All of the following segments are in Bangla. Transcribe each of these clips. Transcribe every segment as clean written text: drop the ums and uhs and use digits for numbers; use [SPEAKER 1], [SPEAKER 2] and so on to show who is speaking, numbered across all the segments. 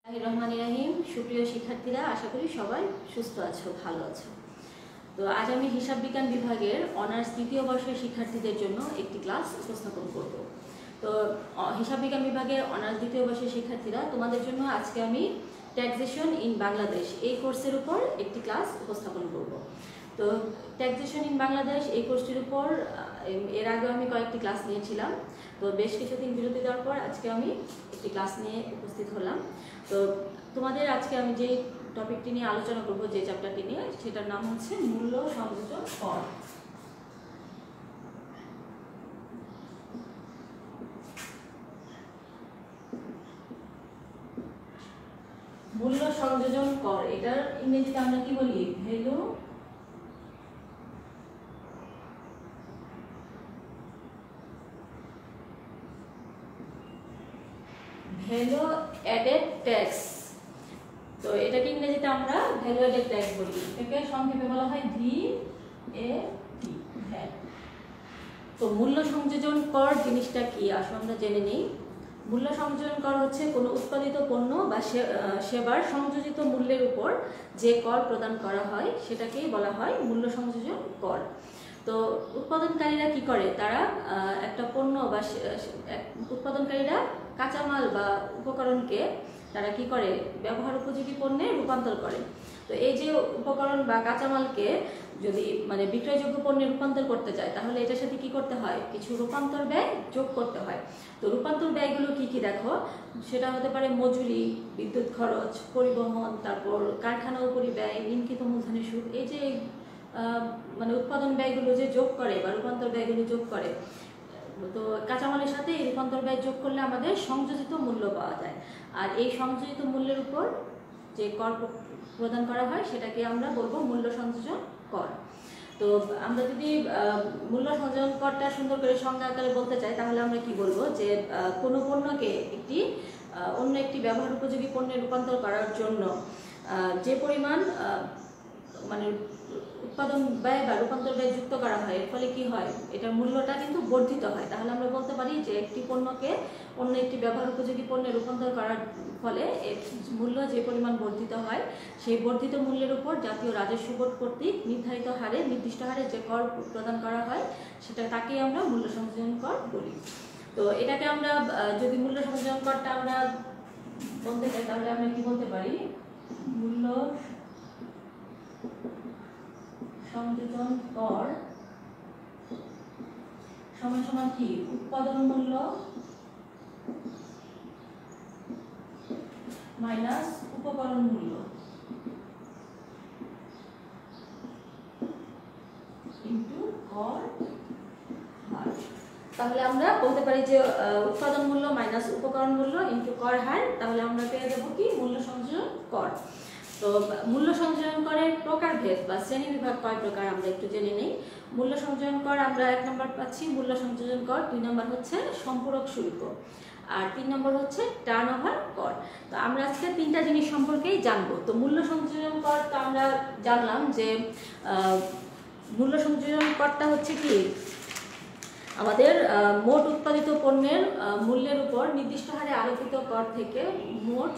[SPEAKER 1] রহমানির সুপ্রিয় শিক্ষার্থীরা, আশা করি সবাই সুস্থ আছো, ভালো আছো। তো আজ আমি হিসাব বিজ্ঞান বিভাগের অনার্স দ্বিতীয় বর্ষের শিক্ষার্থীদের জন্য একটি ক্লাস উপস্থাপন করব। তো হিসাব বিজ্ঞান বিভাগের অনার্স দ্বিতীয় বর্ষের শিক্ষার্থীরা, তোমাদের জন্য আজকে আমি ট্যাক্সেশন ইন বাংলাদেশ এই কোর্সের উপর একটি ক্লাস উপস্থাপন করব। তো ট্যাক্সেশন ইন বাংলাদেশ এই কোর্সটির উপর এর আগে আমি কয়েকটি ক্লাস নিয়েছিলাম। তো বেশ কিছুদিন বিরতি দেওয়ার পর আজকে আমি একটি ক্লাস নিয়ে উপস্থিত হলাম। তো তোমাদের আজকে আমি যে টপিকটি নিয়ে আলোচনা করব, যে চ্যাপ্টারটি নিয়ে, সেটার নাম হচ্ছে মূল্য সংযোজন কর। মূল্য সংযোজন কর, এটার ইংরেজিতে আমরা কি বলি? Value added tax. তো এটাকে ইংরেজিতে আমরা ভ্যালু অ্যাডেড ট্যাক্স বলি। এটাকে সংক্ষেপে বলা হয় VAT, ভ্যাট। তো মূল্য সংযোজন কর জিনিসটা কি আসলে আমরা জেনে নিই। মূল্য সংযোজন কর হচ্ছে কোনো উৎপাদিত পণ্য বা সেবার সংযোজিত মূল্যের উপর যে কর প্রদান করা হয় সেটাকেই বলা হয় মূল্য সংযোজন কর। তো উৎপাদনকারীরা কি করে? তারা একটা পণ্য বা উৎপাদনকারীরা কাঁচামাল বা উপকরণকে তারা কি করে? ব্যবহার উপযোগী পণ্যে রূপান্তর করে। তো এই যে উপকরণ বা কাঁচামালকে যদি বিক্রয়যোগ্য পণ্যে রূপান্তর করতে চায়, তাহলে এটার সাথে কি করতে হয়? কিছু রূপান্তর ব্যয় যোগ করতে হয়। তো রূপান্তর ব্যয়গুলো কি কি দেখো, সেটা হতে পারে মজুরি, বিদ্যুৎ খরচ, পরিবহন, তারপর কারখানা উপরি ব্যয়, ঋণকৃত মূলধনের সুদ। এই যে উৎপাদন ব্যয়গুলো যে যোগ করে বা রূপান্তর ব্যয়গুলো যোগ করে, তো কাঁচামালের সাথে এই রূপান্তর ব্যয় যোগ করলে আমাদের সংযোজিত মূল্য পাওয়া যায়। আর এই সংযোজিত মূল্যের উপর যে কর প্রদান করা হয় সেটাকে আমরা বলবো মূল্য সংযোজন কর। তো আমরা যদি মূল্য সংযোজন করটা সুন্দর করে সংজ্ঞা আকারে বলতে চাই, তাহলে আমরা কি বলবো? যে কোনো পণ্যকে অন্য একটি ব্যবহার উপযোগী পণ্যে রূপান্তর করার জন্য যে পরিমাণ উৎপাদন ব্যয় বা রূপান্তর ব্যয় যুক্ত করা হয়, এর ফলে কি হয়? এটার মূল্যটা কিন্তু বর্ধিত হয়। তাহলে আমরা বলতে পারি যে একটি পণ্যকে অন্য একটি ব্যবহার উপযোগী পণ্যে রূপান্তর করার ফলে এর মূল্য যে পরিমাণ বর্ধিত হয়, সেই বর্ধিত মূল্যের উপর জাতীয় রাজস্ব বোর্ড কর্তৃক নির্দিষ্ট হারে যে কর প্রদান করা হয়, তাকেই আমরা মূল্য সংযোজন কর বলি। তো এটাকে আমরা যদি মূল্য সংযোজন করটা আমরা বলতে চাই, তাহলে আমরা কি বলতে পারি? মূল্য সংযোজন কর সমান সমান কি? উৎপাদন মূল্য মাইনাস উপকরণ মূল্য ইনটু কর হার। তাহলে আমরা বলতে পারি যে উৎপাদন মূল্য মাইনাস উপকরণ মূল্য ইনটু কর হার, তাহলে আমরা পেয়ে যাবো কি? মূল্য সংযোজন কর। তো মূল্য সংযোজন করের প্রকারভেদ বা শ্রেণী বিভাগ কয় প্রকার আমরা একটু জেনে নেই। মূল্য সংযোজন কর আমরা 1 নম্বর পাচ্ছি মূল্য সংযোজন কর, 2 নম্বর হচ্ছে সম্পূরক শুল্ক, আর 3 নম্বর হচ্ছে টার্নওভার কর। তো আমরা আজকে 3টা জিনিস সম্পর্কেই জানবো। তো মূল্য সংযোজন কর তো আমরা জানলাম যে মূল্য সংযোজন করটা হচ্ছে কি? আমাদের মোট উৎপাদিত পণ্যের মূল্যের উপর নির্দিষ্ট হারে আরোপিত কর থেকে মোট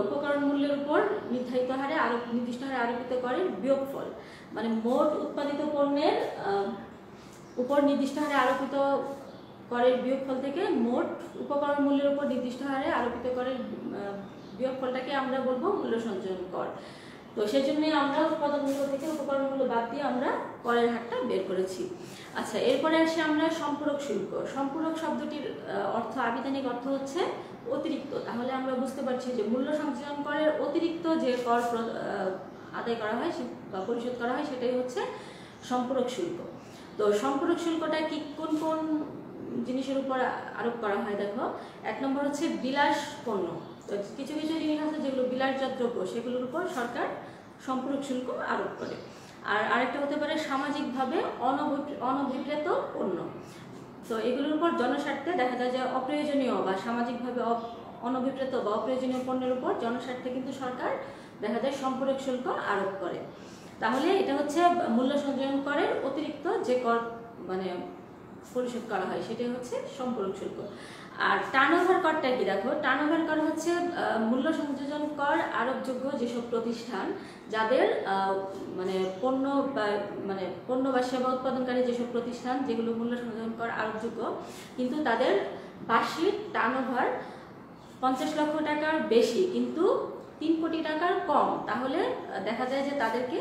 [SPEAKER 1] উপকরণ মূল্যের উপর নির্দিষ্ট হারে আরোপিত করের বিয়োগফল। মোট উৎপাদিত পণ্যের উপর নির্দিষ্ট হারে আরোপিত করের বিয়োগফল থেকে মোট উপকরণ মূল্যের উপর নির্দিষ্ট হারে আরোপিত করের বিয়োগফলটাকে আমরা বলবো মূল্য সংযোজন কর। তো সেই জন্যই আমরা উৎপাদন মূল্য থেকে উপকরণ মূল্য বাদ দিয়ে আমরা করের হারটা বের করেছি। আচ্ছা, এরপরে আসি আমরা সম্পূরক শুল্ক। সম্পূরক শব্দটির আবিধানিক অর্থ হচ্ছে অতিরিক্ত। তাহলে আমরা বুঝতে পারছি যে মূল্য সংযোজন করের অতিরিক্ত যে কর আদায় করা হয় বা পরিশোধ করা হয়, সেটাই হচ্ছে সম্পূরক শুল্ক। তো সম্পূরক শুল্কটা কি কোন কোন জিনিসের উপর আরোপ করা হয়? দেখো, 1 নম্বর হচ্ছে বিলাস পণ্য। তো কিছু কিছু জিনিস আছে যেগুলো বিলাসজাত দ্রব্য, সেগুলোর উপর সরকার সম্পূরক শুল্ক আরোপ করে। আর আরেকটা হতে পারে সামাজিকভাবে অনভিপ্রেত পণ্য। তো এগুলোর উপর জনস্বার্থে দেখা যায় যে অপ্রয়োজনীয় বা সামাজিকভাবে অনভিপ্রেত বা অপ্রয়োজনীয় পণ্যের উপর জনস্বার্থে কিন্তু সরকার দেখা যায় সম্পূরক শুল্ক আরোপ করে। তাহলে এটা হচ্ছে মূল্য সংযোজন করের অতিরিক্ত যে কর পরিশোধ করা হয়, সেটাই হচ্ছে সম্পূরক শুল্ক। আর টার্নওভার করটা কি দেখো, টার্নওভার কর হচ্ছে মূল্য সংযোজন কর আরোপযোগ্য যেসব প্রতিষ্ঠান যাদের মানে পণ্য বা সেবা উৎপাদনকারী যেসব প্রতিষ্ঠান যেগুলো মূল্য সংযোজন কর আরোপযোগ্য কিন্তু তাদের বার্ষিক টার্নওভার 50 লক্ষ টাকার বেশি কিন্তু 3 কোটি টাকার কম, তাহলে দেখা যায় যে তাদেরকে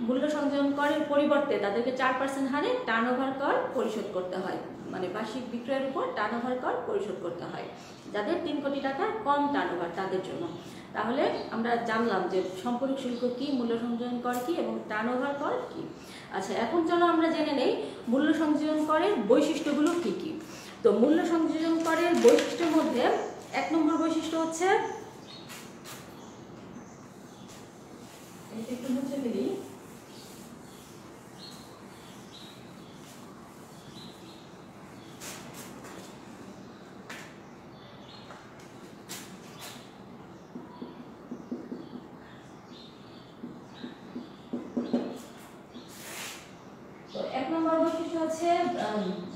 [SPEAKER 1] মূল্য সংযোজন করের পরিবর্তে তাদেরকে 4% হারে টার্নওভার কর পরিশোধ করতে হয়, মানে বার্ষিক বিক্রয়ের উপর টার্নওভার কর পরিশোধ করতে হয় যাদের 3 কোটি টাকার কম টার্নওভার তাদের জন্য। তাহলে আমরা জানলাম যে সম্পর্ক শুল্ক কি, মূল্য সংযোজন কর কি এবং টার্নওভার কর কি। আচ্ছা, এখন চলো আমরা জেনে নেই মূল্য সংযোজন করের বৈশিষ্ট্যগুলো কি কি। তো মূল্য সংযোজন করের বৈশিষ্ট্যের মধ্যে 1 নম্বর বৈশিষ্ট্য হচ্ছে, একটু মুছে দিই, তো 1 নম্বর বৈশিষ্ট্য হচ্ছে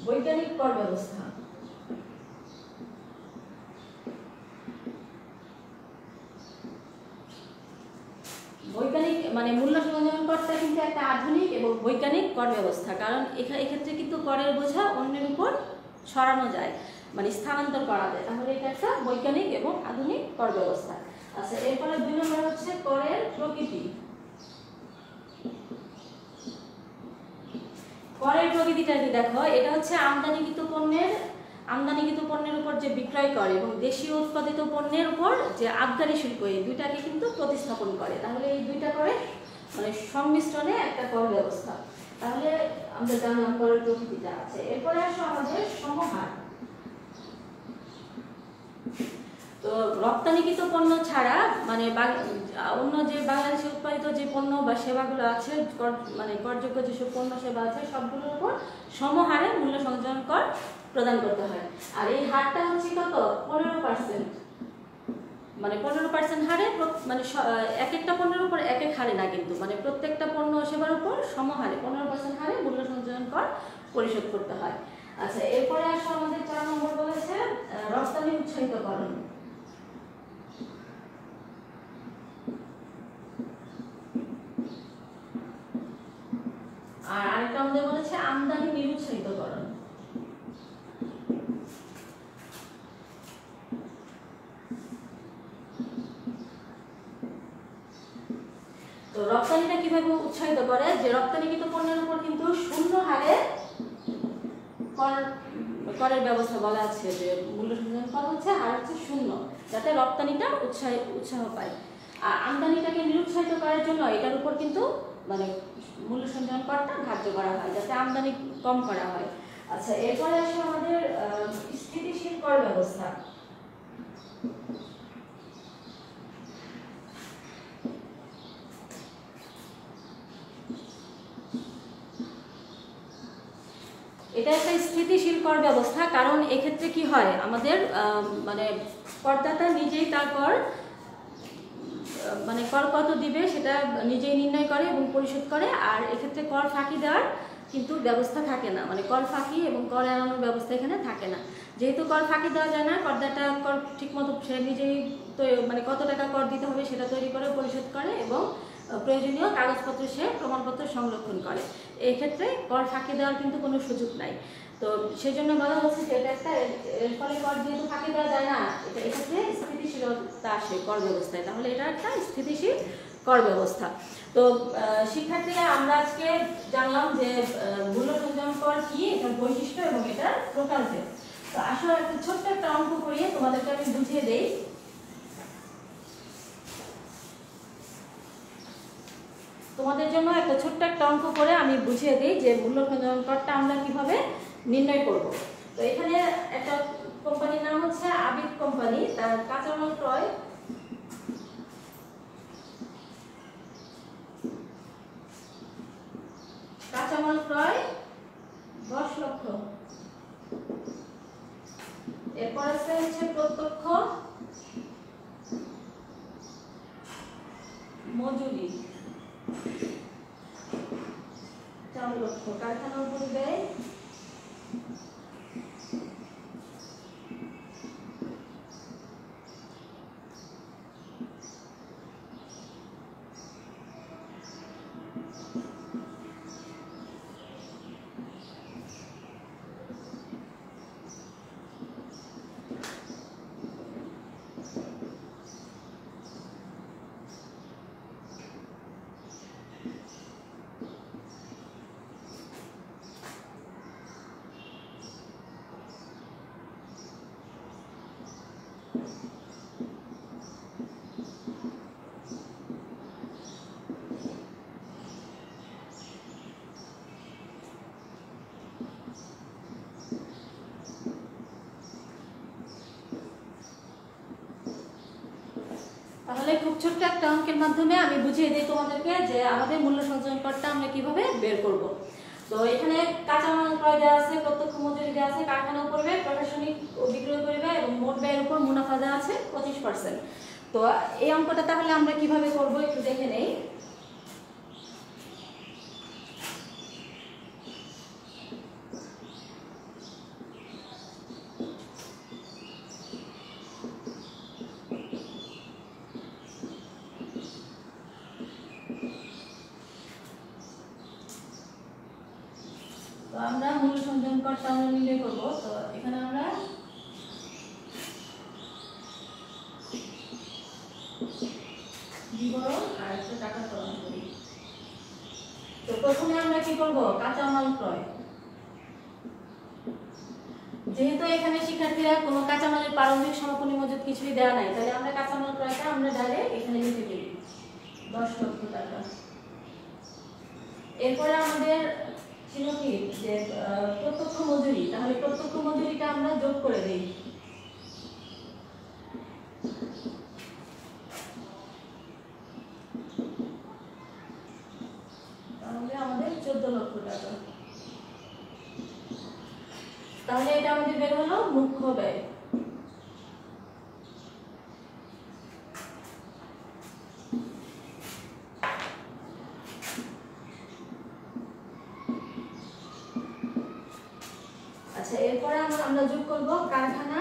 [SPEAKER 1] বৈজ্ঞানিক কর ব্যবস্থা। বৈজ্ঞানিক মানে মূল্য সংযোজন করতে কিন্তু একটা আধুনিক এবং বৈজ্ঞানিক কর ব্যবস্থা, কারণ এক্ষেত্রে কিন্তু করের বোঝা অন্যের উপর সরানো যায়, মানে স্থানান্তর করা যায়, তাহলে এটা একটা বৈজ্ঞানিক এবং আধুনিক কর ব্যবস্থা। আচ্ছা, এরপরে 2 নম্বর হচ্ছে করের প্রকৃতি। করের প্রকৃতিটা কি দেখো, এটা হচ্ছে আমদানিকৃত পণ্যের উপর যে বিক্রয় করে এবং দেশীয় উৎপাদিত পণ্যের উপর যে আবগারি শুল্ক, এই দুইটাকে কিন্তু প্রতিস্থাপন করে, তাহলে এই দুইটা করে মানে সংমিশ্রণে একটা কর ব্যবস্থা। তাহলে আমরা জানলাম করের প্রকৃতিটা আছে। এরপরে আসো আমাদের সমহার। তো রপ্তানিকৃত পণ্য ছাড়া মানে অন্য যে বাংলাদেশে উৎপাদিত যে পণ্য বা সেবাগুলো আছে, মানে করযোগ্য যেসব পণ্য সেবা আছে সবগুলোর উপর সমহারে মূল্য সংযোজন কর প্রদান করতে হয়। আর এই হারটা হচ্ছে কত, 15%, মানে 15% হারে, মানে এক একটা পণ্যের উপর এক এক হারে না কিন্তু, মানে প্রত্যেকটা পণ্য সেবার উপর সমহারে 15% হারে মূল্য সংযোজন কর পরিশোধ করতে হয়। আচ্ছা, এরপরে আসো আমাদের 4 নম্বর বলেছে রপ্তানি উৎসাহিতকরণ। আর আরেকটা আমাদের বলেছে আমদানি নিরুৎসাহিতকরণ। তো রপ্তানিটা কিভাবে উৎসাহিত করে, যে রপ্তানিকৃত পণ্যের উপর কিন্তু 0 হারে করের ব্যবস্থা বলা আছে, যে মূল্য সংযোজন কর হচ্ছে হার হচ্ছে 0, যাতে রপ্তানিটা উৎসাহ পায়। আর আমদানিটাকে নিরুৎসাহিত করার জন্য এটার উপর কিন্তু মানে মূল্য সংযোজন করটা ধার্য করা হয়, যাতে আমদানি কম করা হয়। আচ্ছা, এরপরে আসে আমাদের স্থিতিশীল কর ব্যবস্থা। এটা একটা স্থিতিশীল কর ব্যবস্থা, কারণ এক্ষেত্রে কি হয়, আমাদের মানে করদাতা নিজেই তার কর মানে কর কত দিবে সেটা নিজেই নির্ণয় করে এবং পরিশোধ করে। আর এক্ষেত্রে কর ফাঁকি দেওয়ার কিন্তু ব্যবস্থা থাকে না, মানে কর ফাঁকি এবং কর এড়ানোর ব্যবস্থা এখানে থাকে না। যেহেতু কর ফাঁকি দেওয়া যায় না, করদাতা কর ঠিকমতো সে নিজেই তো মানে কত টাকা কর দিতে হবে সেটা তৈরি করে পরিশোধ করে এবং প্রয়োজনীয় কাগজপত্র সে প্রমাণপত্র সংরক্ষণ করে। এই ক্ষেত্রে কর ফাঁকি দেওয়ার কিন্তু কোনো সুযোগ নাই। তো সেই জন্য বলা হচ্ছে যে এটা একটা, এর ফলে কর যেহেতু ফাঁকি দেওয়া যায় না, এটা এক্ষেত্রে স্থিতিশীলতা আসে কর ব্যবস্থায়, তাহলে এটা একটা স্থিতিশীল কর ব্যবস্থা। তো শিক্ষার্থীরা আমরা আজকে জানলাম যে মূল্য সংযোজন কর কি, এটার বৈশিষ্ট্য এবং এটার প্রকারভেদ। তো আসলে একটা ছোট্ট একটা অঙ্ক করিয়ে তোমাদেরকে আমি বুঝিয়ে দেই। তোমাদের জন্য একটা ছোট্ট একটা অঙ্ক করে আমি বুঝিয়ে দিই যে মূল্য সংযোজন করটা আমরা কিভাবে নির্ণয় করব। তো এখানে একটা কোম্পানির নাম হচ্ছে আবিদ কোম্পানি, তার কাঁচামাল ক্রয় 10 লক্ষ। এরপর আছে হচ্ছে প্রত্যক্ষ মজুরি 4 লক্ষ, কারখানার উপর ব্যয় তাহলে খুব ছোট্ট একটা অঙ্কের মাধ্যমে আমি বুঝিয়ে দিই তোমাদেরকে যে আমাদের মূল্য সংযোজন করটা আমরা কিভাবে বের করব। তো এখানে কাঁচামাল ক্রয় দেওয়া আছে, প্রত্যক্ষ মজুরি দেওয়া আছে, কারখানা পড়বে, প্রশাসনিক ও বিক্রয় পরিবে এবং মোট ব্যয়ের উপর মুনাফা দেওয়া আছে 25%। তো এই অঙ্কটা তাহলে আমরা কিভাবে করব একটু দেখে নেই। তো আমরা মূল্য সংযোজন করটা আমরা নির্ণয় করব। তো এখানে আমরা বিবরণ আর একটা টাকা প্রদান করি। তো প্রথমে আমরা কি করব, কাঁচামাল ক্রয়। যেহেতু এখানে শিক্ষার্থীরা কোনো কাঁচামালের প্রারম্ভিক সমাপনী মজুদ কিছুই দেওয়া নাই, তাহলে আমরা কাঁচামাল ক্রয়টা আমরা ডাইরেক্ট এখানে লিখে দিই 10 লক্ষ টাকা। এরপরে আমাদের ছিল কি যে প্রত্যক্ষ মজুরি, তাহলে প্রত্যক্ষ মজুরিটা আমরা যোগ করে দেই। তাহলে আমাদের 14 লক্ষ টাকা। তাহলে এটা আমাদের বের হলো মুখ্য ব্যয়। আচ্ছা, এরপরে আমরা যোগ করব কারখানা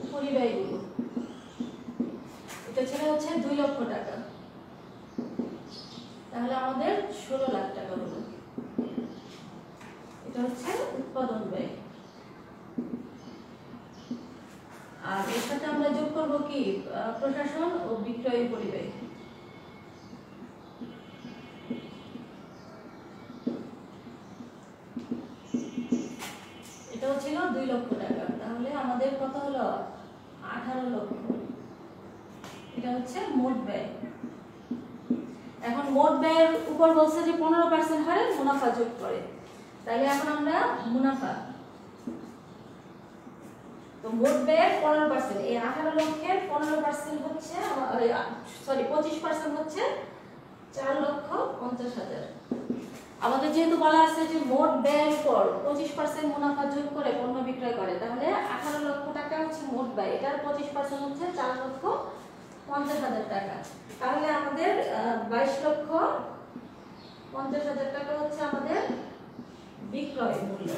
[SPEAKER 1] উপরিব্যয়গুলো। এটা ছিল হচ্ছে 2 লক্ষ টাকা, তাহলে আমাদের 16 লাখ টাকা হলো। এটা হচ্ছে উৎপাদন ব্যয়। আর এর সাথে আমরা যোগ করব কি প্রশাসন ও বিক্রয় পরিব্যয়। এটাও ছিল 2 লক্ষ টাকা, তাহলে আমাদের কত হলো 18 লক্ষ। এটা হচ্ছে মোট ব্যয়। এখন মোট ব্যয়ের উপর বলছে যে 15% হারে মুনাফা যোগ করে, তাহলে এখন আমরা মুনাফা, তো মোট ব্যয়ের 15%, এই 18 লক্ষের 15% হচ্ছে 25% হচ্ছে 4,50,000। আমাদের যেহেতু বলা আছে যে মোট ব্যয়ের উপর 25% মুনাফা যোগ করে পণ্য বিক্রয় করে, তাহলে 18 লক্ষ টাকা হচ্ছে মোট ব্যয়, এটার 25% হচ্ছে 4,50,000 টাকা। তাহলে আমাদের 22,50,000 টাকা হচ্ছে আমাদের বিক্রয় মূল্য।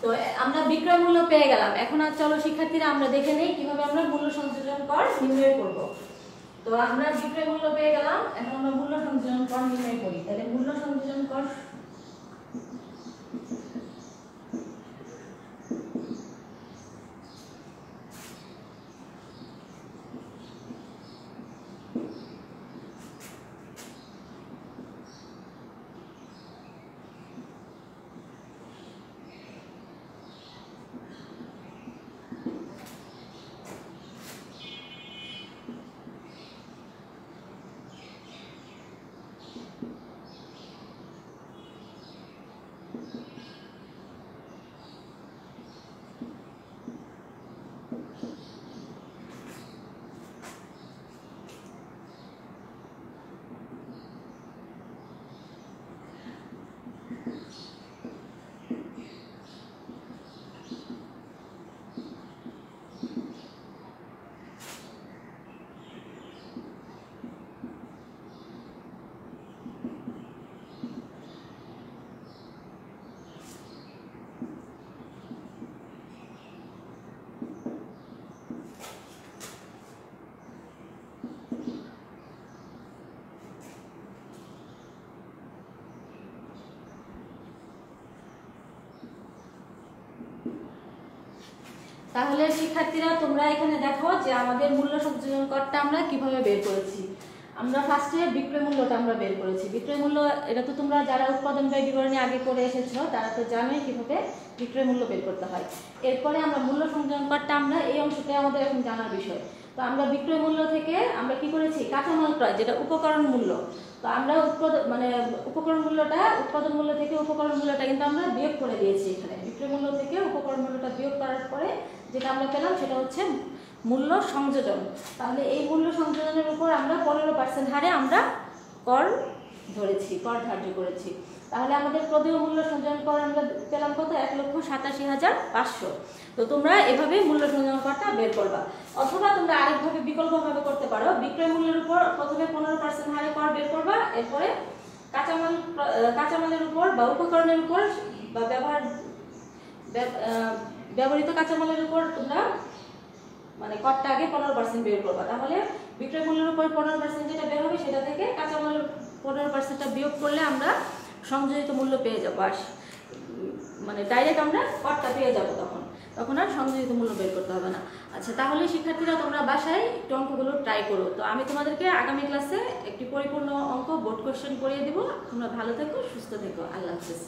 [SPEAKER 1] তো আমরা বিক্রয় মূল্য পেয়ে গেলাম। এখন আর চলো শিক্ষার্থীরা আমরা দেখে নেই কিভাবে আমরা মূল্য সংযোজন কর নির্ণয় করব। তো আমরা বিক্রয় মূল্য পেয়ে গেলাম, এখন আমরা মূল্য সংযোজন কর নির্ণয় করি। তাহলে মূল্য সংযোজন কর তাহলে শিক্ষার্থীরা তোমরা এখানে দেখো যে আমাদের মূল্য সংযোজন করটা আমরা কিভাবে বের করেছি। আমরা ফার্স্টে বিক্রয় মূল্যটা আমরা বের করেছি। বিক্রয় মূল্য এটা তো তোমরা যারা উৎপাদন ব্যয় বিবরণী আগে করে এসেছো তারা তো জানোই কিভাবে বিক্রয় মূল্য বের করতে হয়। এরপরে আমরা মূল্য সংযোজন করটা আমরা এই অংশটাই আমাদের এখন জানার বিষয়। তো আমরা বিক্রয় মূল্য থেকে আমরা কি করেছি কাঁচামাল ক্রয় যেটা উপকরণ মূল্য, তো আমরা উপকরণ মূল্যটা উৎপাদন মূল্য থেকে উপকরণ মূল্যটা কিন্তু আমরা বিয়োগ করে দিয়েছি। এখানে বিক্রয় মূল্য থেকে উপকরণ মূল্যটা বিয়োগ করার পরে যেটা আমরা পেলাম সেটা হচ্ছে মূল্য সংযোজন। তাহলে এই মূল্য সংযোজনের উপর আমরা 15% হারে আমরা কর ধরেছি, কর ধার্য করেছি। তাহলে আমাদের প্রদেয় মূল্য সংযোজন কর আমরা পেলাম কত, 1,87,500। তো তোমরা এভাবে মূল্য সংযোজন করটা বের করবা। অথবা তোমরা আরেকভাবে বিকল্পভাবে করতে পারো, বিক্রয় মূল্যের উপর প্রথমে 15% হারে কর বের করবা, এরপরে কাঁচামালের উপর বা উপকরণের উপর বা ব্যবহৃত কাঁচামালের উপর তোমরা মানে করটা আগে 15% বের করবা। তাহলে বিক্রয় মূল্যের উপর 15% যেটা বের হবে সেটা থেকে কাঁচামালের 15%টা বিয়োগ করলে আমরা সংযোজিত মূল্য পেয়ে যাবো। আর মানে ডাইরেক্ট আমরা করটা পেয়ে যাবো, তখন আর সংযোজিত মূল্য বের করতে হবে না। আচ্ছা, তাহলে শিক্ষার্থীরা তোমরা বাসায় একটু অঙ্কগুলো ট্রাই করো। তো আমি তোমাদেরকে আগামী ক্লাসে একটি পরিপূর্ণ অঙ্ক বোর্ড কোশ্চেন করিয়ে দিব। তোমরা ভালো থেকো, সুস্থ থেকো, আল্লাহ হাফেজ।